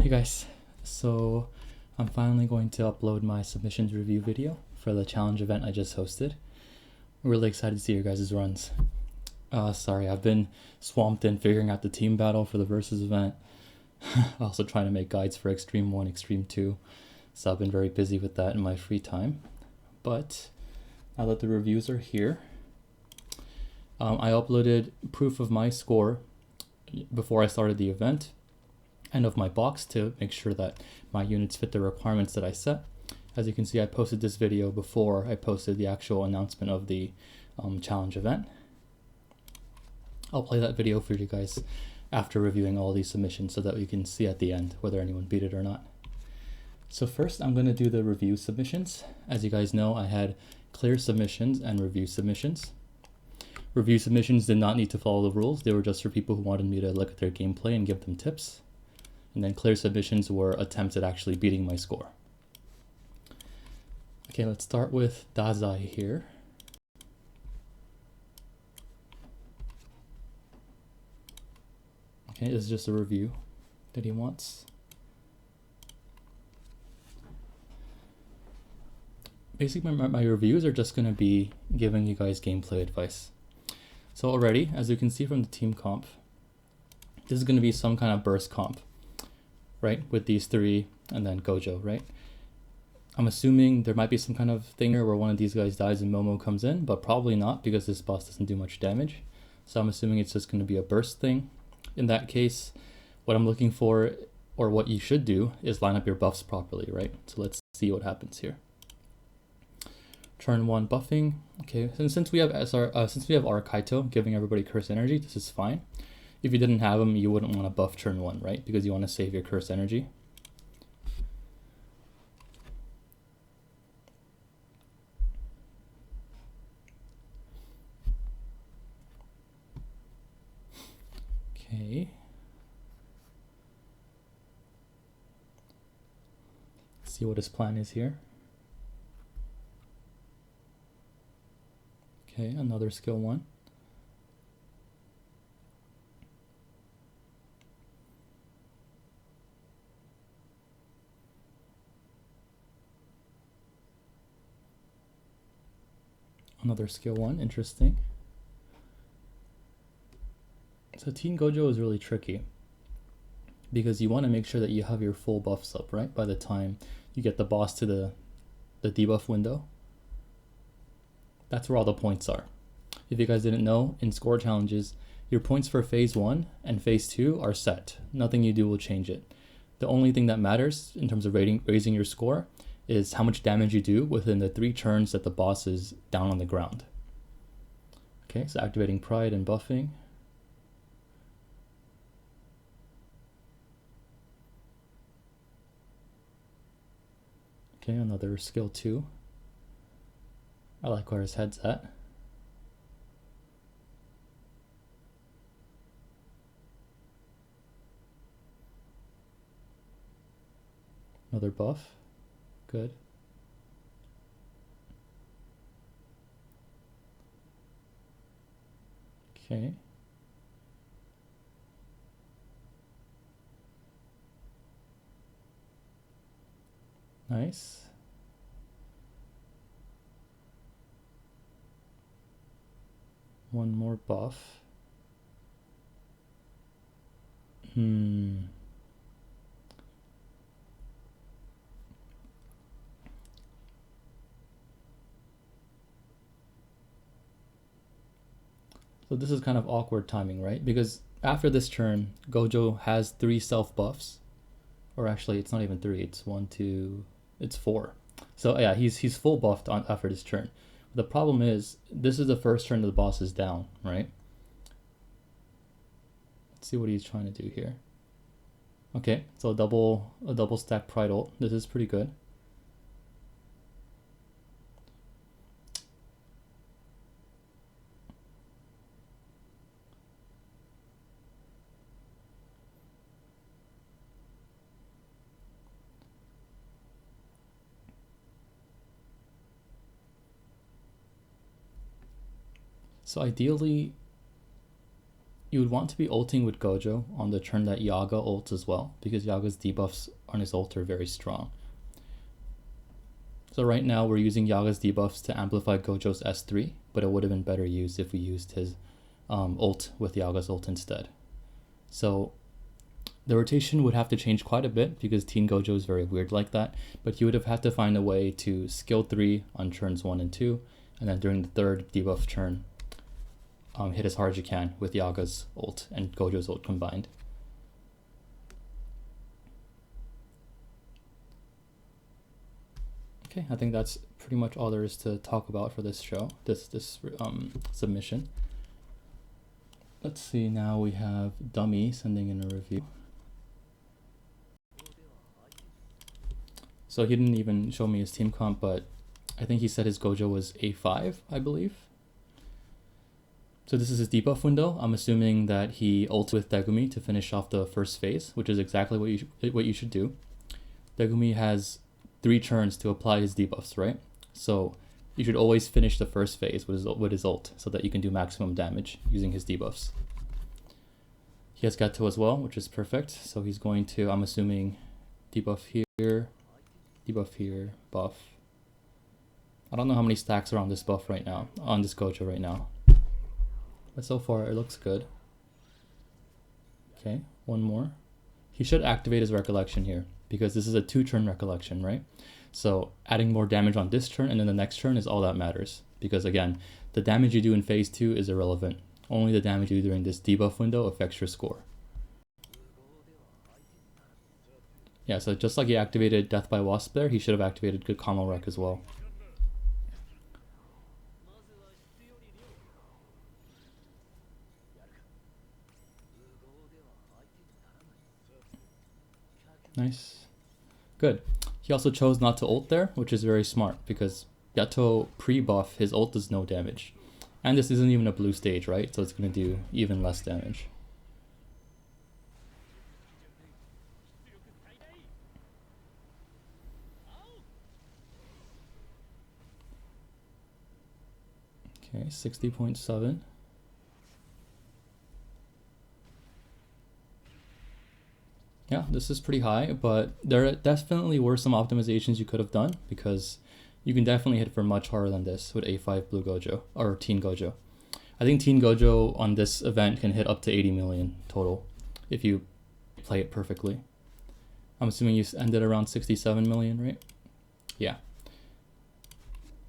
Hey guys, so I'm finally going to upload my submissions review video for the challenge event I just hosted. I'm really excited to see your guys' runs. Sorry, I've been swamped in figuring out the team battle for the versus event. Also trying to make guides for Extreme 1, Extreme 2, so I've been very busy with that in my free time. But now that the reviews are here, I uploaded proof of my score before I started the event and of my box to make sure that my units fit the requirements that I set. As you can see, I posted this video before I posted the actual announcement of the challenge event. I'll play that video for you guys after reviewing all these submissions so that we can see at the end whether anyone beat it or not. So first I'm going to do the review submissions. As you guys know, I had clear submissions and review submissions. Review submissions did not need to follow the rules. They were just for people who wanted me to look at their gameplay and give them tips. And then clear submissions were attempts at actually beating my score. Okay, let's start with Dazai here. Okay, this is just a review that he wants. Basically, my reviews are just going to be giving you guys gameplay advice. So already, as you can see from the team comp, this is going to be some kind of burst comp, right? With these three and then Gojo, right? I'm assuming there might be some kind of thing where one of these guys dies and Momo comes in, but probably not because this boss doesn't do much damage. So I'm assuming it's just going to be a burst thing. In that case, what I'm looking for, or what you should do, is line up your buffs properly, right? So let's see what happens here. Turn 1 buffing. Okay, since we have Arkaito giving everybody curse energy, this is fine. If you didn't have him, you wouldn't want to buff turn 1, right? Because you want to save your curse energy. Okay. Let's see what his plan is here. Okay, another skill 1. Another skill 1, interesting. So Teen Gojo is really tricky because you want to make sure that you have your full buffs up, right? By the time you get the boss to the debuff window. That's where all the points are. If you guys didn't know, in score challenges, your points for phase 1 and phase 2 are set. Nothing you do will change it. The only thing that matters in terms of raising your score is how much damage you do within the 3 turns that the boss is down on the ground. Okay, so activating Pride and buffing. Okay, another skill 2. I like where his head's at. Another buff. Good. Okay. Nice. One more buff. So this is kind of awkward timing, right? Because after this turn, Gojo has 3 self buffs. Or actually, it's not even 3. It's 1, 2, it's 4. So yeah, he's full buffed after this turn. The problem is, this is the first turn the boss is down, right? Let's see what he's trying to do here. Okay, so a double stack Pride ult. This is pretty good. So ideally, you would want to be ulting with Gojo on the turn that Yaga ults as well, because Yaga's debuffs on his ult are very strong. So right now we're using Yaga's debuffs to amplify Gojo's S3, but it would have been better used if we used his ult with Yaga's ult instead. So the rotation would have to change quite a bit because Teen Gojo is very weird like that, but you would have had to find a way to skill 3 on turns 1 and 2, and then during the third debuff turn, hit as hard as you can with Yaga's ult and Gojo's ult combined. Okay, I think that's pretty much all there is to talk about for this show, this submission. Let's see, now we have Dummy sending in a review. So he didn't even show me his team comp, but I think he said his Gojo was A5, I believe. So this is his debuff window. I'm assuming that he ults with Degumi to finish off the first phase, which is exactly what you should do. Degumi has 3 turns to apply his debuffs, right? So you should always finish the first phase with his ult so that you can do maximum damage using his debuffs. He has Gato as well, which is perfect. So he's going to, I'm assuming, debuff here, buff. I don't know how many stacks are on this buff right now, on this Gojo right now. But so far it looks good. Okay, one more. He should activate his recollection here because this is a 2-turn recollection, right? So adding more damage on this turn and then the next turn is all that matters. Because again, the damage you do in phase 2 is irrelevant. Only the damage you do during this debuff window affects your score. Yeah, so just like he activated Death by Wasp there, he should have activated Good Combo Wreck as well. Nice. Good. He also chose not to ult there, which is very smart because Yato pre-buff, his ult does no damage. And this isn't even a blue stage, right? So it's going to do even less damage. Okay, 60.7. Yeah, this is pretty high, but there definitely were some optimizations you could have done because you can definitely hit for much harder than this with A5 Blue Gojo or Teen Gojo. I think Teen Gojo on this event can hit up to 80 million total if you play it perfectly. I'm assuming you ended around 67 million, right? Yeah.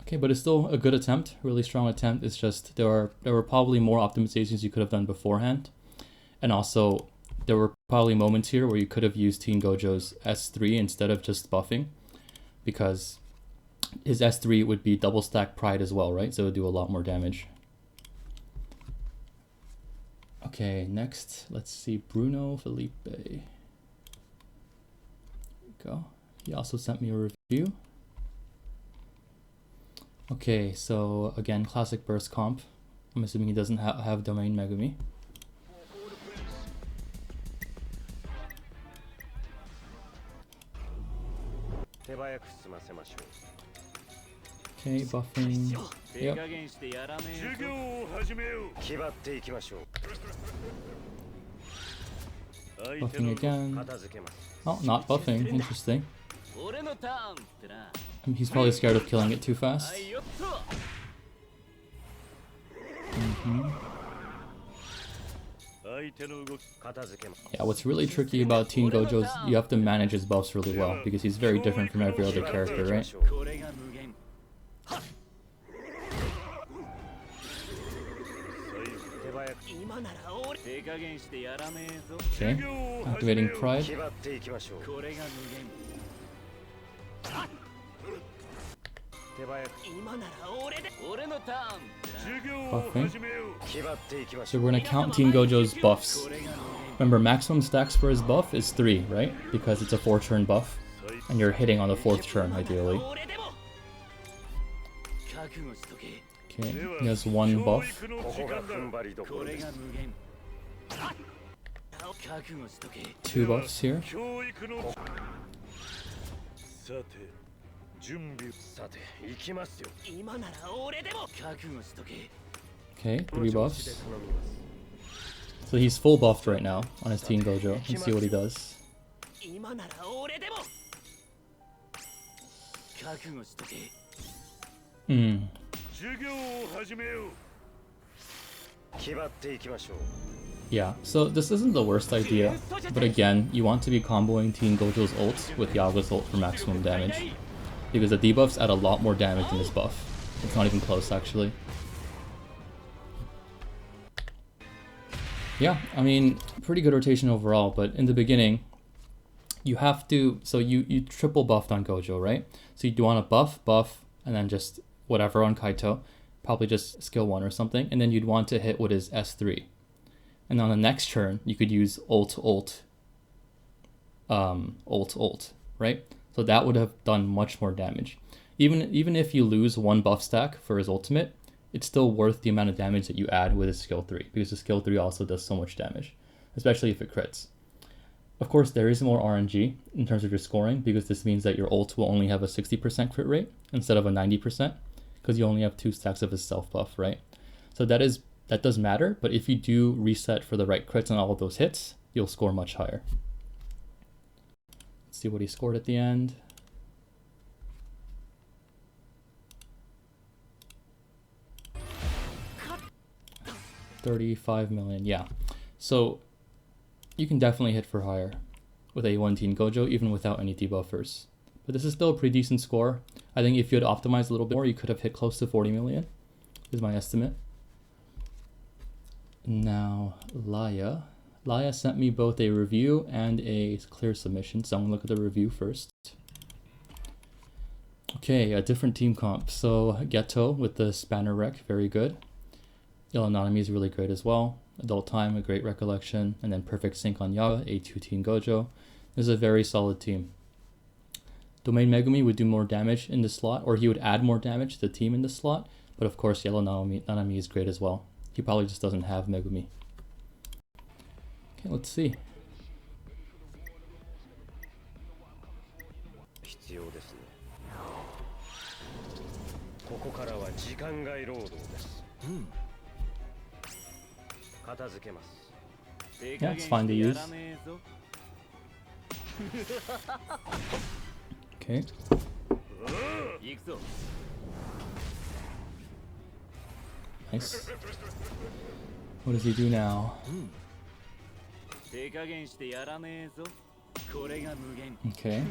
Okay, but it's still a good attempt, really strong attempt. It's just there were probably more optimizations you could have done beforehand, and also there were probably moments here where you could have used Teen Gojo's S3 instead of just buffing, because his S3 would be double stack Pride as well, right? So it would do a lot more damage. Okay, next, let's see, Bruno Felipe. There we go. He also sent me a review. Okay, so again, classic burst comp. I'm assuming he doesn't have Domain Megumi. Okay, buffing. Yep. Buffing again. Oh, not buffing. Interesting. He's probably scared of killing it too fast. Yeah, what's really tricky about Teen Gojo is you have to manage his buffs really well because he's very different from every other character, right? Okay, activating Pride. Buffing. So we're gonna count Teen Gojo's buffs. Remember, maximum stacks for his buff is 3, right? Because it's a 4-turn buff, and you're hitting on the 4th turn, ideally. Okay, he has 1 buff. 2 buffs here. Okay, 3 buffs. So he's full buffed right now on his Teen Gojo. Let's see what he does. Yeah, so this isn't the worst idea, but again, you want to be comboing Teen Gojo's ult with Yaga's ult for maximum damage, because the debuffs add a lot more damage than this buff. It's not even close, actually. Yeah, I mean, pretty good rotation overall, but in the beginning, you have to, so you triple buffed on Gojo, right? So you do want to buff, and then just whatever on Kaito, probably just skill 1 or something, and then you'd want to hit what is S3. And on the next turn, you could use ult, right? So that would have done much more damage. Even if you lose 1 buff stack for his ultimate, it's still worth the amount of damage that you add with his skill 3, because the skill 3 also does so much damage, especially if it crits. Of course, there is more RNG in terms of your scoring, because this means that your ult will only have a 60% crit rate instead of a 90%, because you only have 2 stacks of his self buff, right? So that does matter, but if you do reset for the right crits on all of those hits, you'll score much higher. Let's see what he scored at the end. $35 million, yeah. So you can definitely hit for higher with A1 Teen Gojo, even without any debuffers. But this is still a pretty decent score. I think if you had optimized a little bit more, you could have hit close to 40 million, is my estimate. Now, Laya. Laya sent me both a review and a clear submission, so I'm gonna look at the review first. Okay, a different team comp. So Geto with the Spanner Rec, very good. Illanami is really great as well. Adult Time, a great recollection. And then Perfect Sync on Yaga, A2 Teen Gojo. This is a very solid team. Domain Megumi would do more damage in the slot, or he would add more damage to the team in the slot. But of course, Yellow Nanami is great as well. He probably just doesn't have Megumi. Okay, let's see. Yeah, it's fine to use. Okay. Nice. What does he do now? Okay.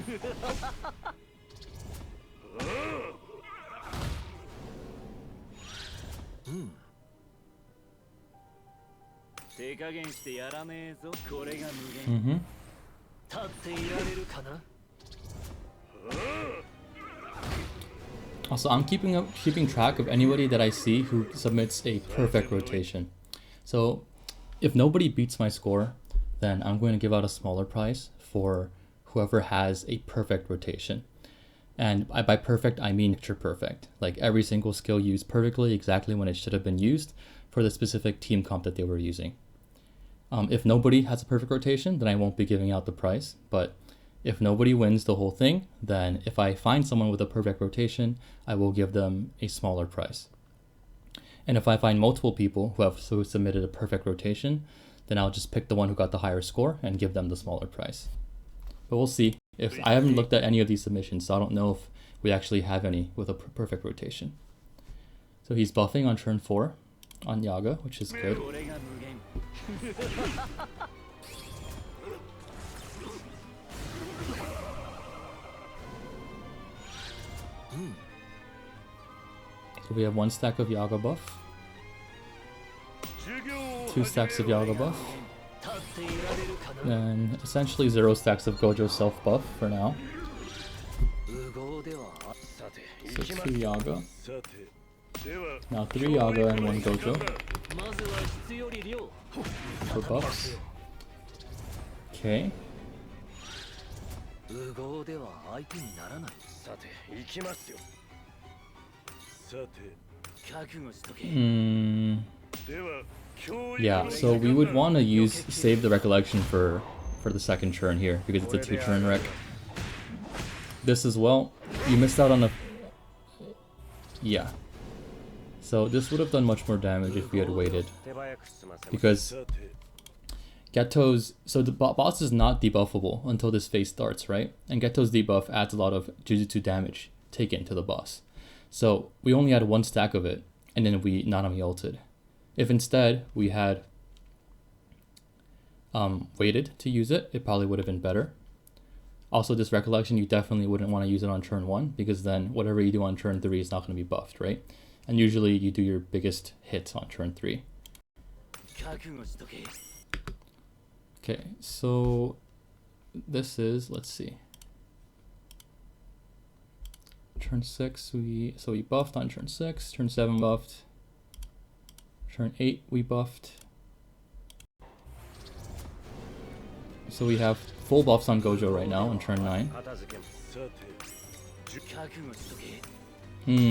Mm-hmm. Also, I'm keeping track of anybody that I see who submits a perfect rotation. So if nobody beats my score, then I'm going to give out a smaller prize for whoever has a perfect rotation. And by perfect, I mean picture perfect. Like every single skill used perfectly, exactly when it should have been used for the specific team comp that they were using. If nobody has a perfect rotation, then I won't be giving out the prize. But if nobody wins the whole thing, then if I find someone with a perfect rotation, I will give them a smaller prize. And if I find multiple people who have submitted a perfect rotation, then I'll just pick the one who got the higher score and give them the smaller prize. But we'll see. If I haven't looked at any of these submissions, so I don't know if we actually have any with a perfect rotation. So he's buffing on turn 4 on Yaga, which is good. So we have 1 stack of Yaga buff, 2 stacks of Yaga buff, and essentially 0 stacks of Gojo self buff for now. So 2 Yaga. Now 3 Yaga and 1 Gojo for buffs. Okay. Yeah, so we would want to save the recollection for the second turn here, because it's a 2-turn rec. This as well, you missed out on the... Yeah. So this would have done much more damage if we had waited, because Geto's, so the boss is not debuffable until this phase starts, right? And Geto's debuff adds a lot of Jujutsu damage taken to the boss. So we only had one stack of it, and then we Nanami ulted. If instead we had waited to use it, it probably would have been better. Also, this recollection, you definitely wouldn't want to use it on turn 1, because then whatever you do on turn 3 is not going to be buffed, right? And usually you do your biggest hits on turn 3. Okay, so this is, let's see. Turn 6, we buffed on turn 6, turn 7 buffed, turn 8 we buffed. So we have full buffs on Gojo right now on turn 9.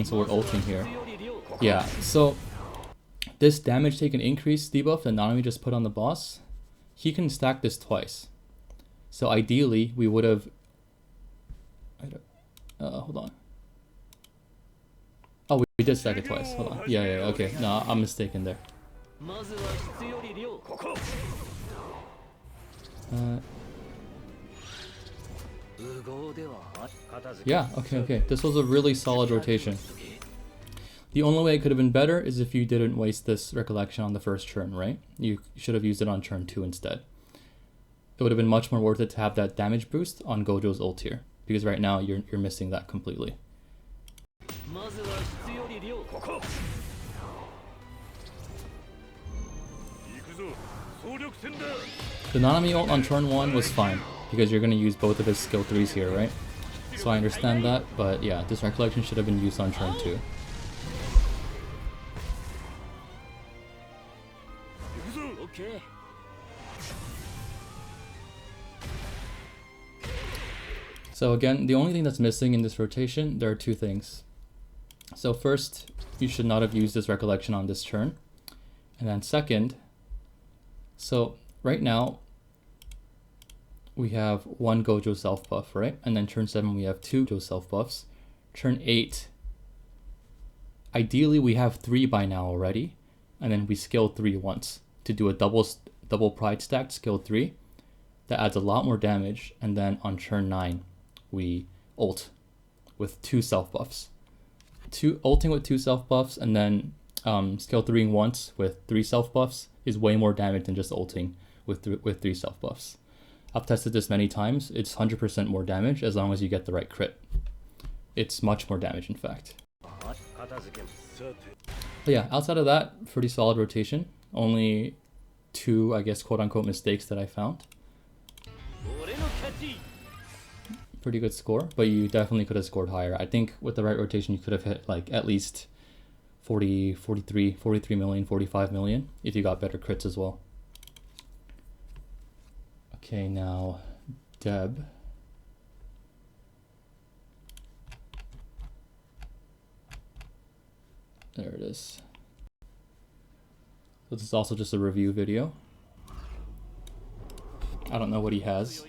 So we're ulting here. Yeah, so this damage taken increase debuff that Nanami just put on the boss, he can stack this twice. So ideally, we would have... hold on. Oh, we did stack it twice. Hold on. Yeah, okay. No, I'm mistaken there. Yeah, okay. This was a really solid rotation. The only way it could have been better is if you didn't waste this recollection on the first turn, right? You should have used it on turn 2 instead. It would have been much more worth it to have that damage boost on Gojo's ult here, because right now you're missing that completely. The Nanami ult on turn 1 was fine, because you're going to use both of his skill 3s here, right? So I understand that, but yeah, this recollection should have been used on turn 2. So again, the only thing that's missing in this rotation, there are two things. So first, you should not have used this recollection on this turn. And then second, so right now, we have one Gojo self buff, right? And then turn 7, we have 2 Gojo self buffs. Turn 8, ideally we have 3 by now already. And then we skill 3 once to do a double pride stacked skill 3. That adds a lot more damage. And then on turn 9, we ult with 2 self buffs. Ulting with 2 self buffs and then skill 3ing once with 3 self buffs is way more damage than just ulting with 3 self buffs. I've tested this many times. It's 100% more damage as long as you get the right crit. It's much more damage, in fact. But yeah, outside of that, pretty solid rotation. Only 2, I guess, quote-unquote mistakes that I found. Pretty good score, but you definitely could have scored higher. I think with the right rotation, you could have hit like at least 43 million, 45 million if you got better crits as well. Okay, now Deb. There it is. This is also just a review video. I don't know what he has.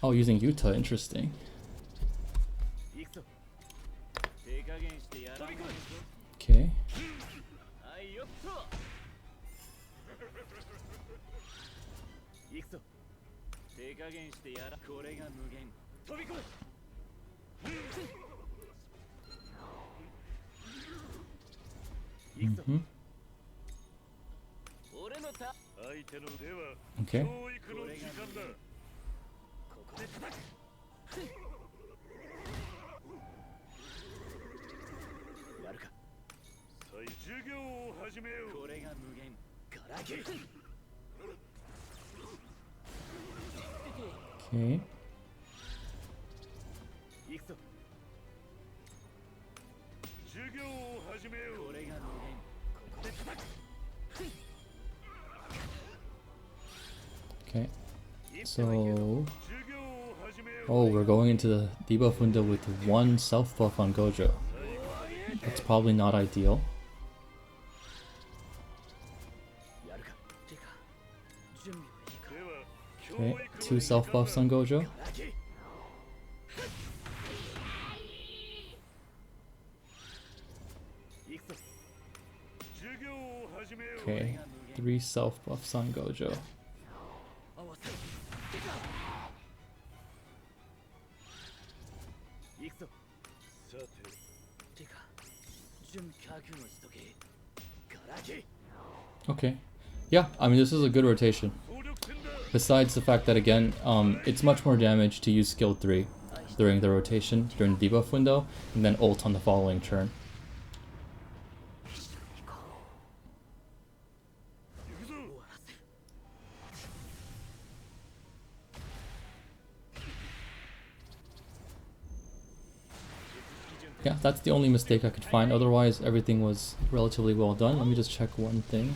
Oh, using Yuta, interesting. Okay. Okay. Okay. Okay. So, oh, we're going into the debuff window with 1 self buff on Gojo. That's probably not ideal. Okay, 2 self buffs on Gojo. Okay, 3 3 self buffs on Gojo. Okay. Yeah, I mean, this is a good rotation. Besides the fact that, again, it's much more damage to use skill 3 during the rotation, during the debuff window, and then ult on the following turn. Yeah, that's the only mistake I could find. Otherwise, everything was relatively well done. Let me just check one thing.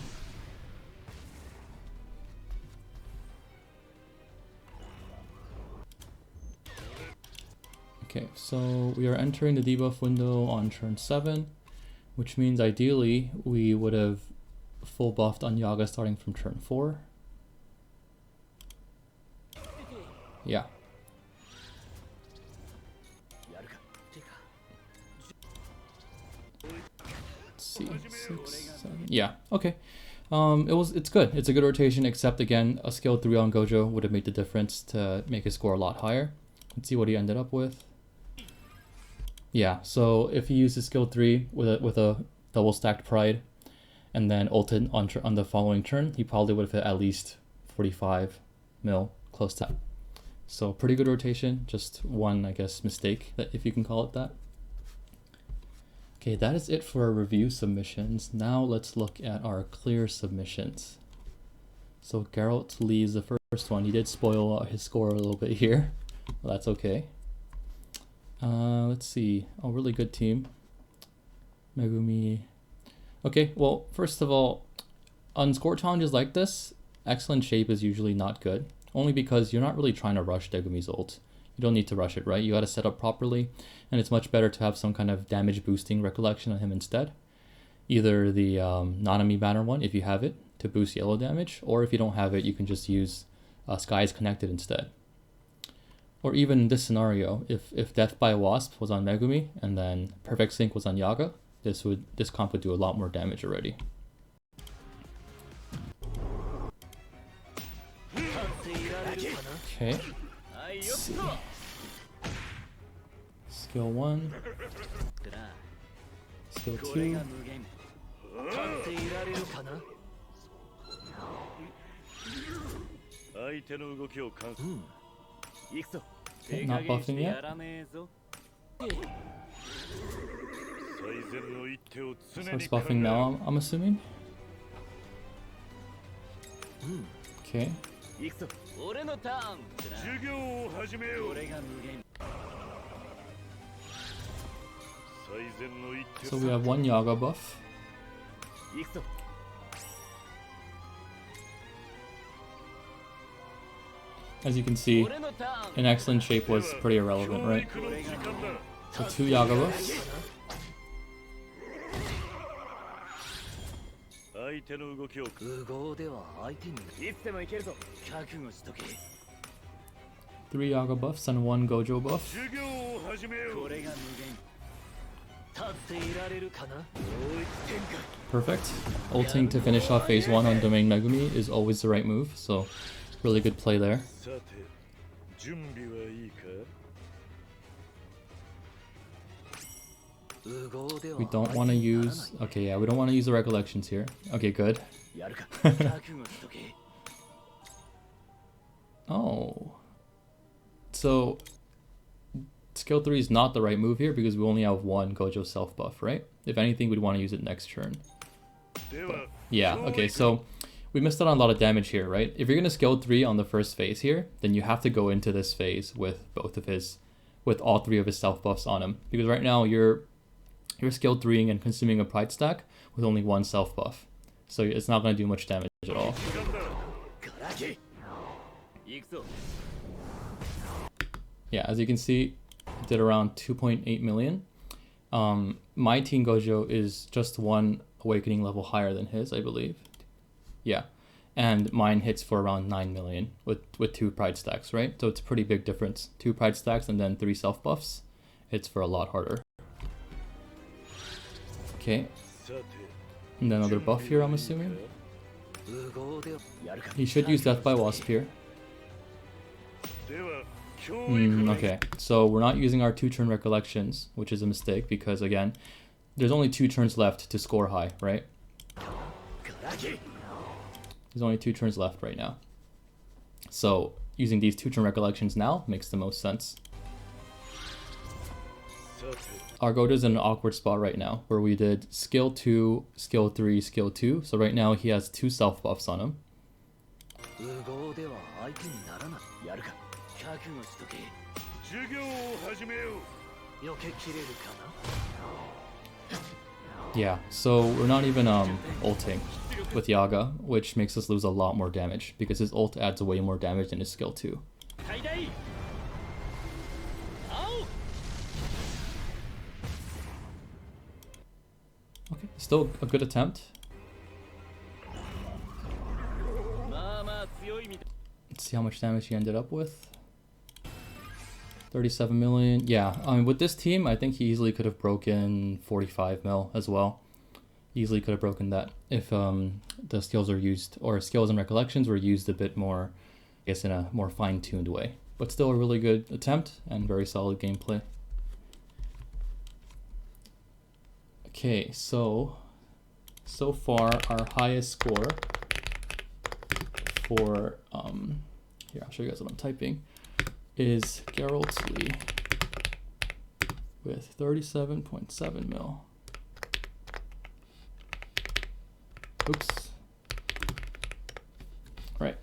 Okay, so we are entering the debuff window on turn 7, which means ideally we would have full buffed on Yaga starting from turn 4. Yeah. Let's see, 6, 7. Yeah, okay. It's good. It's a good rotation, except again, a skill 3 on Gojo would have made the difference to make his score a lot higher. Let's see what he ended up with. Yeah, so if he used his skill 3 with a double stacked pride and then ulted on the following turn, he probably would have hit at least 45 mil, close to that. So pretty good rotation, just one, I guess, mistake, if you can call it that. Okay, that is it for our review submissions. Now let's look at our clear submissions. So Geralt leaves the first one. He did spoil his score a little bit here, but that's okay. Let's see. Oh, really good team. Megumi. Okay, well, first of all, on score challenges like this, excellent shape is usually not good. Only because you're not really trying to rush Degumi's ult. You don't need to rush it, right? You got to set up properly, and it's much better to have some kind of damage boosting recollection on him instead. Either the Nanami banner one, if you have it, to boost yellow damage, or if you don't have it, you can just use Skies Connected instead. Or even in this scenario, if Death by Wasp was on Megumi and then Perfect Sync was on Yaga, this comp would do a lot more damage already. Okay. Let's see. Skill 1. Skill 2. Okay, not buffing yet. So it's buffing now, I'm assuming. Okay. So we have one Yaga buff. As you can see, an excellent shape was pretty irrelevant, right? So 2 Yaga buffs. Three Yaga buffs and 1 Gojo buff. Perfect. Ulting to finish off phase 1 on Domain Megumi is always the right move, so really good play there. We don't want to use... Okay, yeah, we don't want to use the recollections here. Okay, good. Oh. So, skill 3 is not the right move here because we only have 1 Gojo self buff, right? If anything, we'd want to use it next turn. But, yeah, okay, so we missed out on a lot of damage here, right? If you're going to skill 3 on the first phase here, then you have to go into this phase with with all 3 of his self buffs on him. Because right now you're skill 3ing and consuming a pride stack with only 1 self buff. So it's not going to do much damage at all. Yeah, as you can see, it did around 2.8 million. My Teen Gojo is just 1 awakening level higher than his, I believe. Yeah, and mine hits for around 9 million with 2 pride stacks, right? So it's a pretty big difference. 2 pride stacks and then 3 self buffs. It's for a lot harder. Okay. And then another buff here, I'm assuming. He should use Death by Wasp here. Okay, so we're not using our 2-turn recollections, which is a mistake because, again, there's only 2 turns left to score high, right? There's only 2 turns left right now. So using these 2-turn recollections now makes the most sense. Our Gojo's in an awkward spot right now where we did skill 2, skill 3, skill 2. So right now he has 2 self buffs on him. Yeah, so we're not even ulting with Yaga, which makes us lose a lot more damage because his ult adds way more damage than his skill 2. Okay, still a good attempt. Let's see how much damage he ended up with. 37 million. Yeah, I mean, with this team, I think he easily could have broken 45 mil as well. Easily could have broken that if the skills are used, or skills and recollections were used a bit more, I guess, in a more fine-tuned way. But still a really good attempt and very solid gameplay. Okay, so far our highest score for here, I'll show you guys what I'm typing, is Geralt Lee with 37.7 mil. Oops. Right.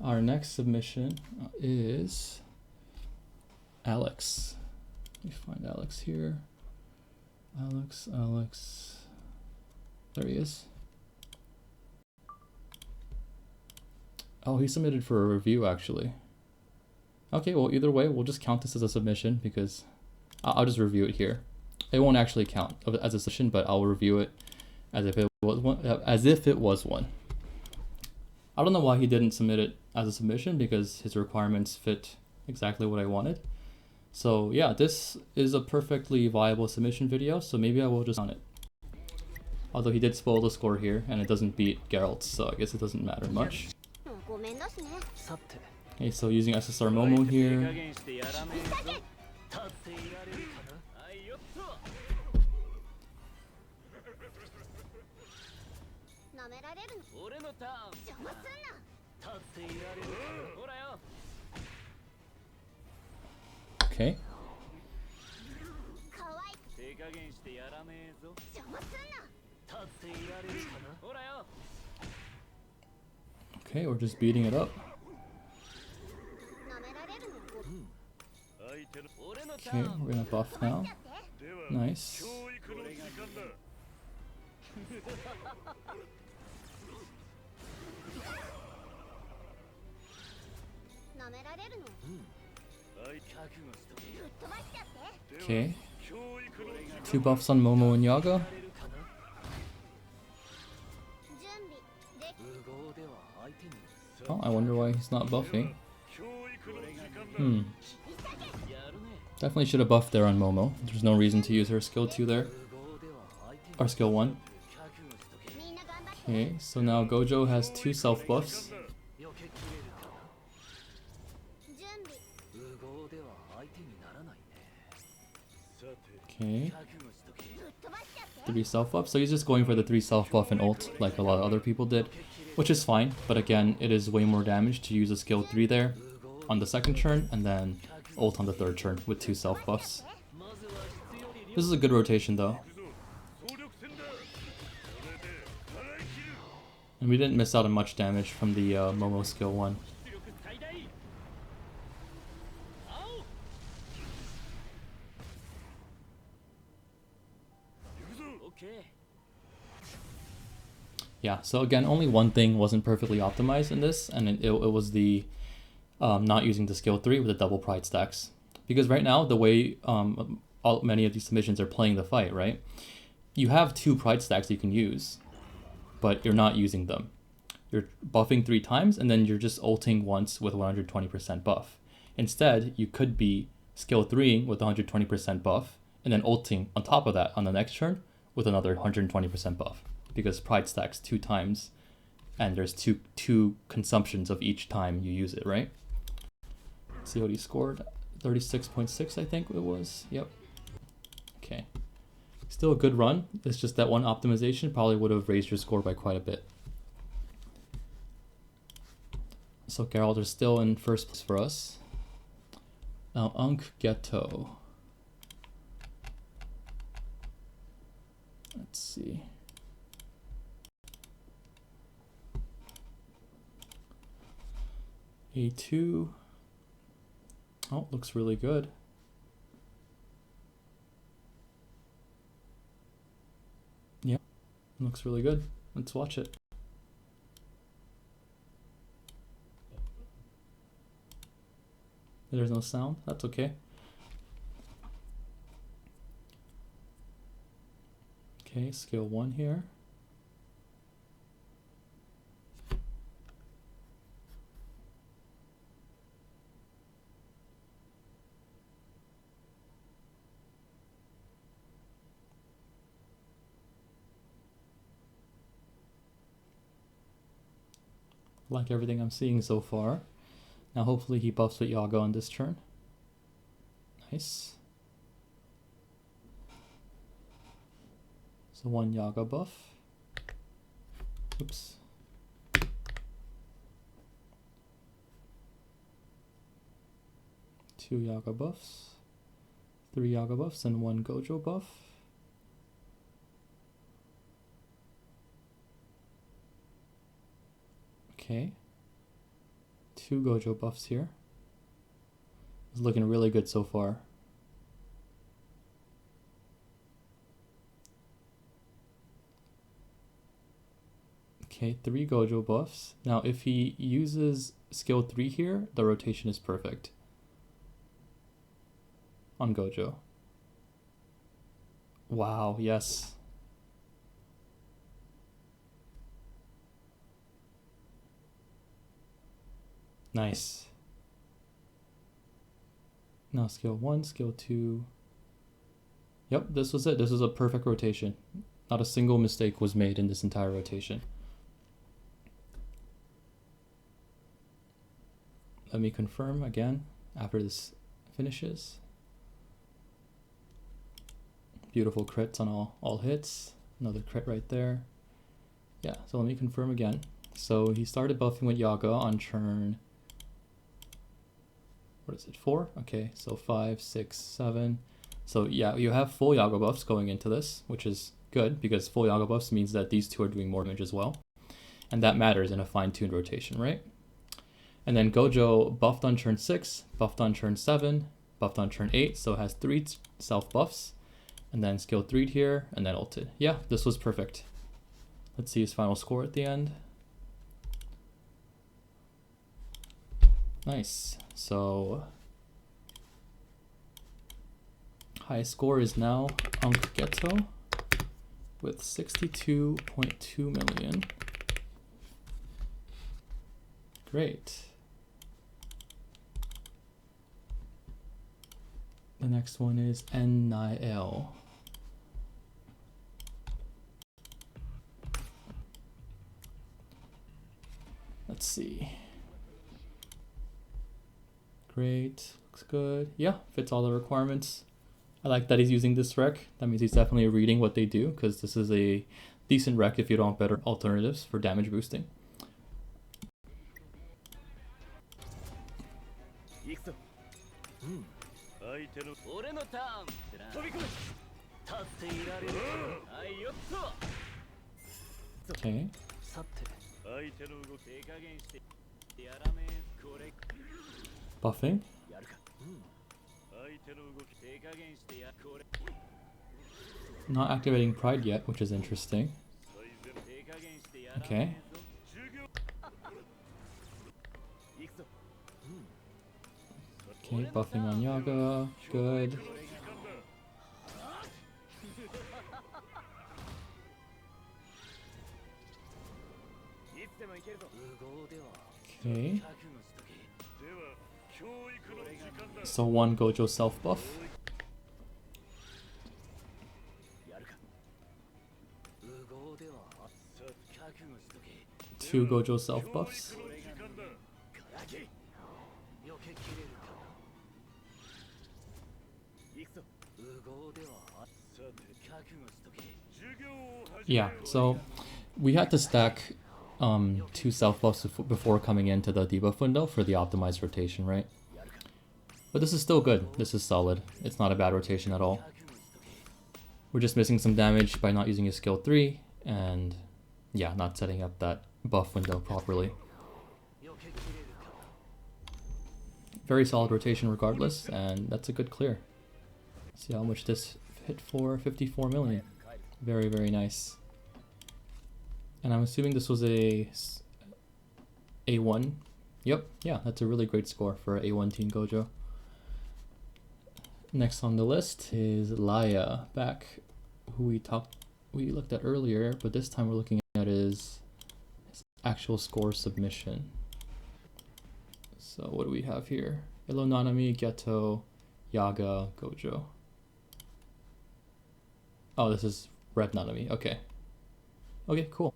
Our next submission is Alex. Let me find Alex here. Alex. There he is. Oh, he submitted for a review actually. Okay, well, either way, we'll just count this as a submission because I'll just review it here. It won't actually count as a submission, but I'll review it as if it was one. I don't know why he didn't submit it as a submission because his requirements fit exactly what I wanted. So yeah, this is a perfectly viable submission video, so maybe I will just on it. Although he did spoil the score here, and it doesn't beat Geralt's, so I guess it doesn't matter much. Okay, so using SSR Momo here. Okay. Okay, we're just beating it up. Okay, we're gonna buff now. Nice. Okay. 2 buffs on Momo and Yaga. Oh, I wonder why he's not buffing. Definitely should have buffed there on Momo. There's no reason to use her skill 2 there. Or skill 1. Okay, so now Gojo has 2 self buffs. Okay. 3 self buffs. So he's just going for the 3 self buff and ult like a lot of other people did, which is fine. But again, it is way more damage to use a skill 3 there on the 2nd turn and then ult on the 3rd turn with 2 self buffs. This is a good rotation though. And we didn't miss out on much damage from the Momo skill 1. Yeah, so again, only one thing wasn't perfectly optimized in this, and it was the not using the skill 3 with the double pride stacks. Because right now, the way many of these submissions are playing the fight, right? You have 2 pride stacks you can use, but you're not using them. You're buffing 3 times, and then you're just ulting once with 120% buff. Instead, you could be skill 3ing with 120% buff, and then ulting on top of that on the next turn with another 120% buff. Because pride stacks 2 times and there's two consumptions of each time you use it, right? Let's see what he scored. 36.6, I think it was. Yep. Okay. Still a good run. It's just that one optimization probably would have raised your score by quite a bit. So Geralt is still in first place for us. Now Unk Ghetto. Let's see. A2. Oh, looks really good. Yep, looks really good. Let's watch it. There's no sound. That's okay. Okay, skill 1 here. Like everything I'm seeing so far. Now hopefully he buffs with Yaga on this turn. Nice. So 1 Yaga buff. Oops. Two Yaga buffs. 3 Yaga buffs and 1 Gojo buff. Okay. 2 Gojo buffs here. It's looking really good so far. Okay, 3 Gojo buffs. Now if he uses skill 3 here, the rotation is perfect on Gojo. Wow, yes. Nice. Now skill 1, skill 2. Yep, this was it. This was a perfect rotation. Not a single mistake was made in this entire rotation. Let me confirm again after this finishes. Beautiful crits on all hits. Another crit right there. Yeah, so let me confirm again. So he started buffing with Yaga on turn, what is it, 4? Okay, so 5, 6, 7. So yeah, you have full Yaga buffs going into this, which is good because full Yaga buffs means that these two are doing more damage as well. And that matters in a fine-tuned rotation, right? And then Gojo buffed on turn 6, buffed on turn 7, buffed on turn 8, so it has 3 self buffs. And then skill 3 here, and then ulted. Yeah, this was perfect. Let's see his final score at the end. Nice. So high score is now Unk Ghetto with 62.2 million. Great. The next one is NIL. Let's see. Great, looks good. Yeah, fits all the requirements. I like that he's using this rec. That means he's definitely reading what they do because this is a decent rec if you don't want better alternatives for damage boosting. Okay. Buffing. Not activating Pride yet, which is interesting. Okay. Okay, buffing on Yaga. Good. Okay. So 1 Gojo self buff. 2 2 Gojo self buffs. Yeah, so we had to stack 2 self buffs before coming into the debuff window for the optimized rotation, right? But this is still good. This is solid. It's not a bad rotation at all. We're just missing some damage by not using his skill 3 and yeah, not setting up that buff window properly. Very solid rotation regardless, and that's a good clear. See how much this hit for, 54 million. Very, very nice. And I'm assuming this was a A1. Yep, yeah, that's a really great score for A1 Teen Gojo. Next on the list is Laya, back, who we looked at earlier, but this time we're looking at his actual score submission. So what do we have here? Ilo Nanami, Geto, Yaga, Gojo. Oh, this is Red Nanami. Okay. Okay, cool.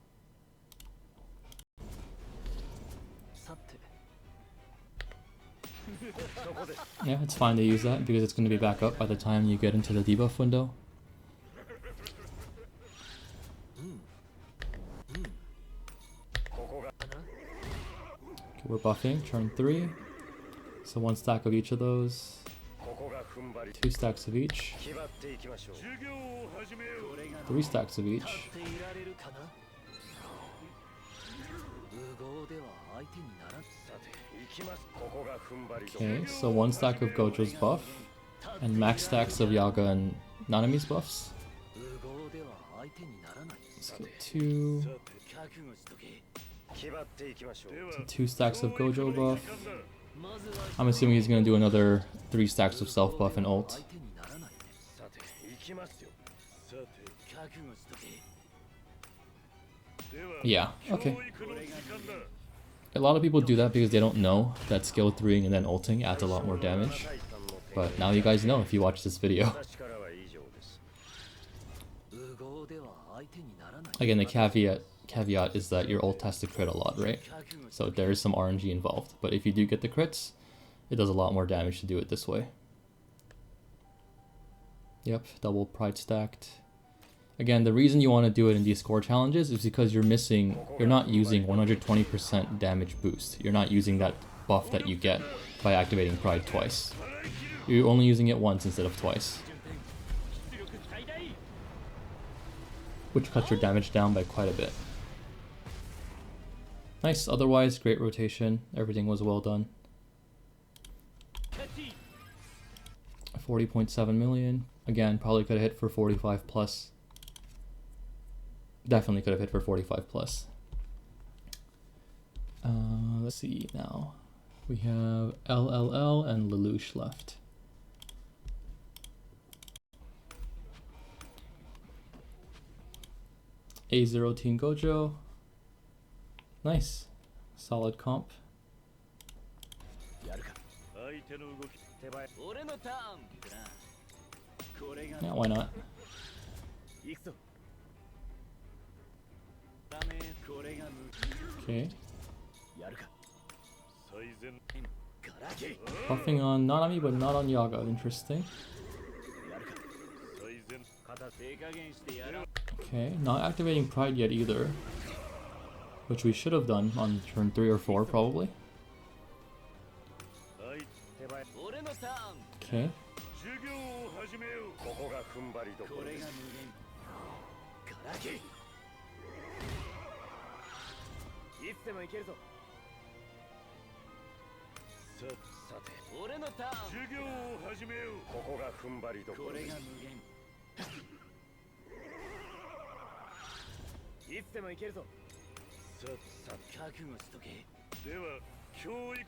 Yeah, it's fine to use that because it's going to be back up by the time you get into the debuff window. Okay, we're buffing, turn 3. So 1 stack of each of those. 2 stacks of each. 3 stacks of each. Okay, so 1 stack of Gojo's buff, and max stacks of Yaga and Nanami's buffs. Let's get 2. So 2 stacks of Gojo buff. I'm assuming he's going to do another 3 stacks of self buff and ult. Yeah, okay. A lot of people do that because they don't know that skill 3ing and then ulting adds a lot more damage. But now you guys know if you watch this video. Again, the caveat is that your ult has to crit a lot, right? So there is some RNG involved. But if you do get the crits, it does a lot more damage to do it this way. Yep, double pride stacked. Again, the reason you want to do it in these score challenges is because you're not using 120% damage boost. You're not using that buff that you get by activating Pride twice. You're only using it once instead of twice, which cuts your damage down by quite a bit. Nice, otherwise great rotation. Everything was well done. 40.7 million. Again, probably could have hit for 45 plus. Definitely could have hit for 45 plus. Let's see now. We have LLL and Lelouch left. A0 Teen Gojo. Nice. Solid comp. Yeah, why not? Okay. Buffing on Nanami but not on Yaga. Interesting. Okay, not activating Pride yet either, which we should have done on turn 3 or 4 probably. Okay.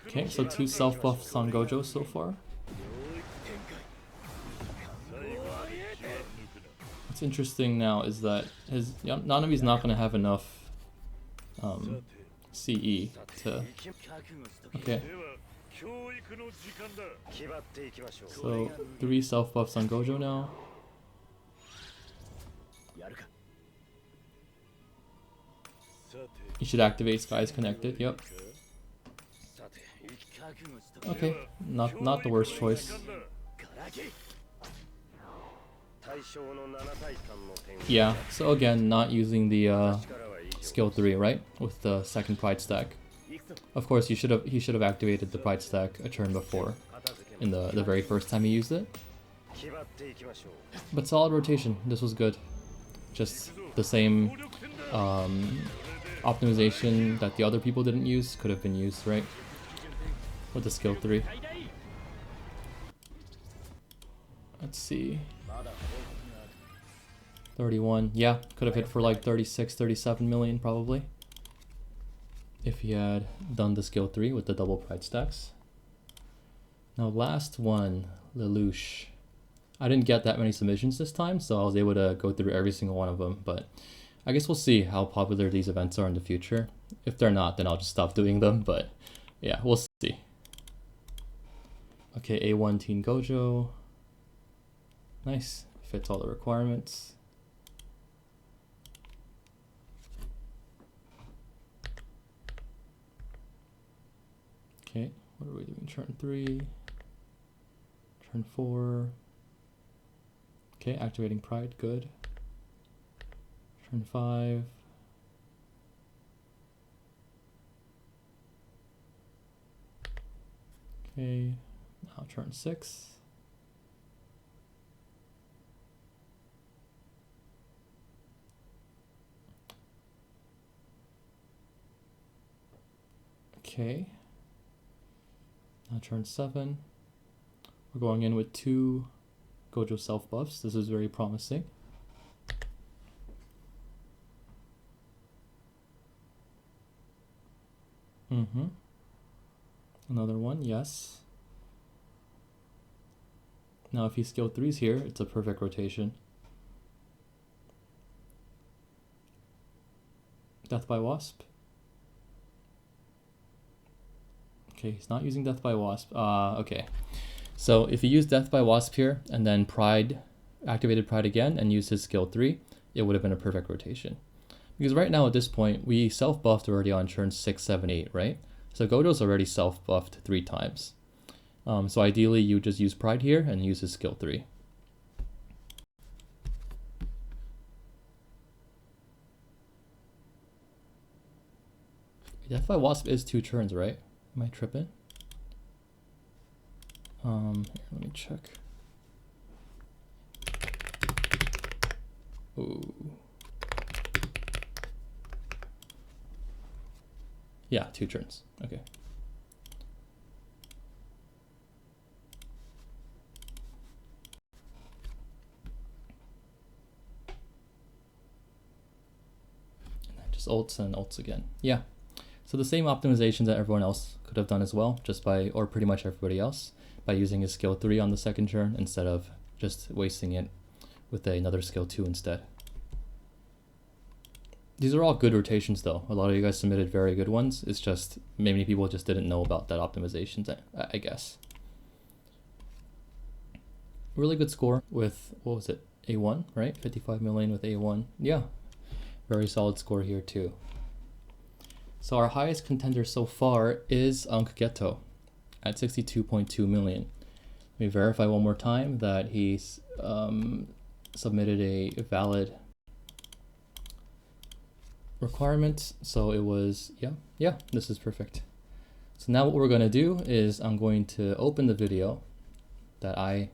Okay, so 2 self buffs on Gojo so far. What's interesting now is that his Nanami's not going to have enough CE to... Okay. So 3 self buffs on Gojo now. You should activate Skies Connected. Yep. Okay, not the worst choice. Yeah, so again, not using the skill 3, right? With the second pride stack. Of course, he should have activated the pride stack a turn before, in the very first time he used it. But solid rotation. This was good. Just the same optimization that the other people didn't use could have been used, right? With the skill 3. Let's see. 31. Yeah, could have hit for like 36, 37 million probably. If he had done the skill 3 with the double pride stacks. Now last one, Lelouch. I didn't get that many submissions this time, so I was able to go through every single one of them, but I guess we'll see how popular these events are in the future. If they're not, then I'll just stop doing them, but yeah, we'll see. Okay, A1 Teen Gojo. Nice, fits all the requirements. Okay, what are we doing? Turn 3, turn 4. Okay, activating Pride, good. Turn 5. Okay, now turn 6. Okay. Now turn 7. We're going in with 2 Gojo self buffs. This is very promising. Another one, yes. Now if he skill 3's here, it's a perfect rotation. Death by Wasp. Okay, he's not using Death by Wasp. Okay. So if you use Death by Wasp here, and then Pride, activated Pride again, and used his skill 3, it would have been a perfect rotation. Because right now at this point, we self-buffed already on turn 6, 7, 8, right? So Gojo's already self-buffed 3 times. So ideally you just use Pride here and use his skill 3. Death by Wasp is 2 turns, right? Am I tripping? Let me check. Ooh. Yeah, 2 turns. Okay. And then just ults and ults again. Yeah. So the same optimizations that everyone else could have done as well, just by, or pretty much everybody else, by using his skill 3 on the second turn instead of just wasting it with another skill 2 instead. These are all good rotations though. A lot of you guys submitted very good ones. It's just many people just didn't know about that optimizations, I guess. Really good score with, what was it, A1, right? 55 million with A1. Yeah, very solid score here too. So our highest contender so far is Geto at 62.2 million. Let me verify one more time that he's submitted a valid requirement. So it was, yeah, this is perfect. So now what we're going to do is I'm going to open the video that I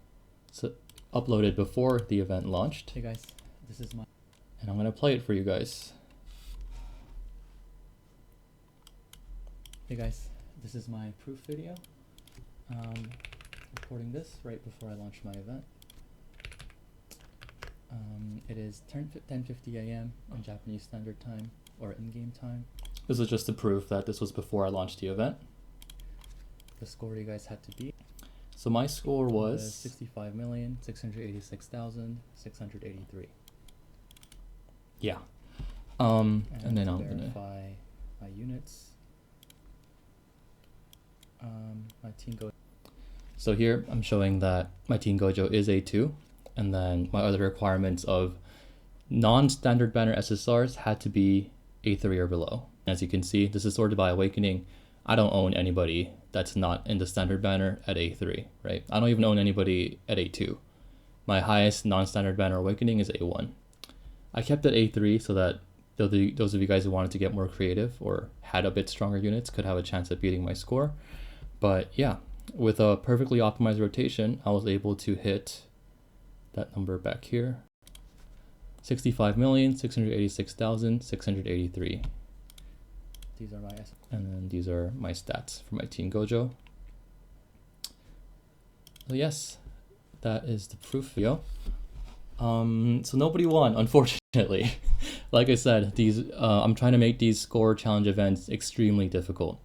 uploaded before the event launched. Hey guys, this is my, and I'm going to play it for you guys. Hey guys, this is my proof video. Recording this right before I launch my event. It is 10:50 a.m. in Japanese Standard Time, or in-game time. This is just to prove that this was before I launched the event. The score you guys had to beat. So my score was 65,686,683. Yeah. And then I'm gonna verify my units. My Teen Gojo. So here I'm showing that my Teen Gojo is A2, and then my other requirements of non-standard banner SSRs had to be A3 or below. As you can see, this is sorted by awakening. I don't own anybody that's not in the standard banner at A3, right? I don't even own anybody at A2. My highest non-standard banner awakening is A1. I kept it A3 so that those of you guys who wanted to get more creative or had a bit stronger units could have a chance at beating my score. But yeah, with a perfectly optimized rotation, I was able to hit that number back here. 65,686,683. These are my and then these are my stats for my Team Gojo. So yes, that is the proof video. So nobody won, unfortunately. Like I said, I'm trying to make these score challenge events extremely difficult.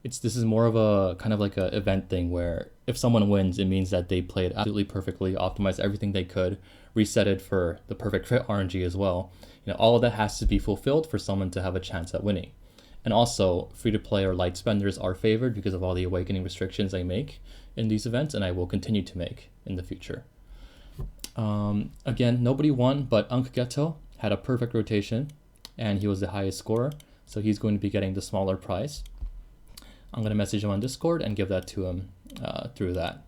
This is more of a kind of like a event thing where if someone wins, it means that they played absolutely perfectly, optimized everything they could, reset it for the perfect crit RNG as well. All of that has to be fulfilled for someone to have a chance at winning. And also, free-to-play or light spenders are favored because of all the awakening restrictions I make in these events, and I will continue to make in the future. Again, nobody won, but Geto had a perfect rotation, and he was the highest scorer, so he's going to be getting the smaller prize. I'm going to message him on Discord and give that to him through that.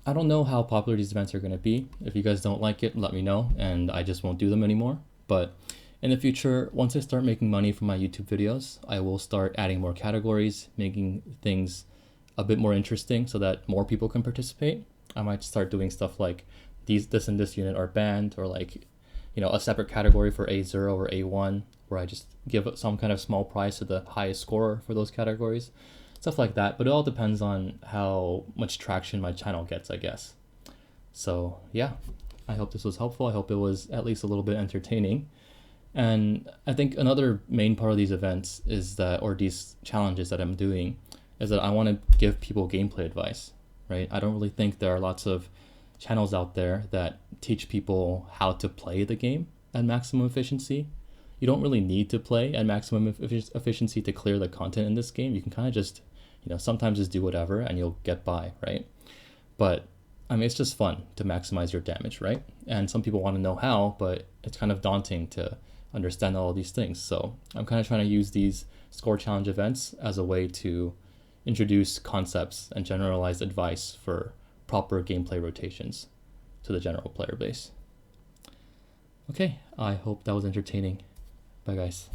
I don't know how popular these events are going to be. If you guys don't like it, let me know, and I just won't do them anymore. But in the future, once I start making money from my YouTube videos, I will start adding more categories, making things a bit more interesting so that more people can participate. I might start doing stuff like this and this unit are banned, or like, a separate category for A0 or A1, where I just give some kind of small prize to the highest scorer for those categories, stuff like that. But it all depends on how much traction my channel gets, I guess. So yeah, I hope this was helpful. I hope it was at least a little bit entertaining. And I think another main part of these events is that, or these challenges that I'm doing, is that I want to give people gameplay advice, right? I don't really think there are lots of channels out there that teach people how to play the game at maximum efficiency. You don't really need to play at maximum efficiency to clear the content in this game. You can kind of just, sometimes just do whatever and you'll get by, right? But I mean, it's just fun to maximize your damage, right? And some people want to know how, but it's kind of daunting to understand all of these things. So I'm kind of trying to use these score challenge events as a way to introduce concepts and generalized advice for proper gameplay rotations to the general player base. Okay, I hope that was entertaining. Bye guys.